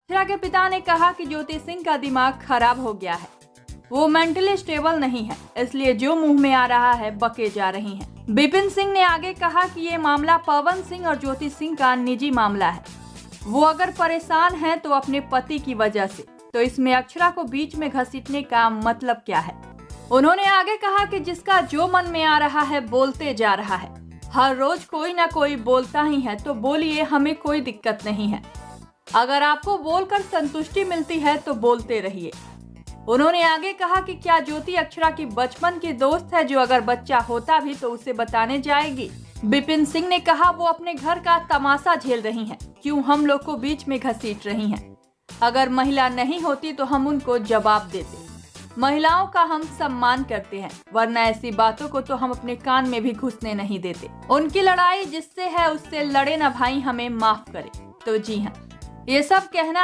अक्षरा के पिता ने कहा कि ज्योति सिंह का दिमाग खराब हो गया है, वो मेंटली स्टेबल नहीं है, इसलिए जो मुंह में आ रहा है बके जा रही हैं। विपिन सिंह ने आगे कहा कि ये मामला पवन सिंह और ज्योति सिंह का निजी मामला है। वो अगर परेशान हैं तो अपने पति की वजह से, तो इसमें अक्षरा को बीच में घसीटने का मतलब क्या है। उन्होंने आगे कहा कि जिसका जो मन में आ रहा है बोलते जा रहा है, हर रोज कोई ना कोई बोलता ही है, तो बोलिए, हमें कोई दिक्कत नहीं है। अगर आपको बोलकर संतुष्टि मिलती है तो बोलते रहिए। उन्होंने आगे कहा कि क्या ज्योति अक्षरा की बचपन की दोस्त है, जो अगर बच्चा होता भी तो उसे बताने जाएगी। विपिन सिंह ने कहा वो अपने घर का तमाशा झेल रही हैं, क्यों हम लोग को बीच में घसीट रही हैं। अगर महिला नहीं होती तो हम उनको जवाब देते। महिलाओं का हम सम्मान करते हैं, वरना ऐसी बातों को तो हम अपने कान में भी घुसने नहीं देते। उनकी लड़ाई जिससे है उससे लड़े ना भाई, हमें माफ करे। तो जी हाँ, ये सब कहना है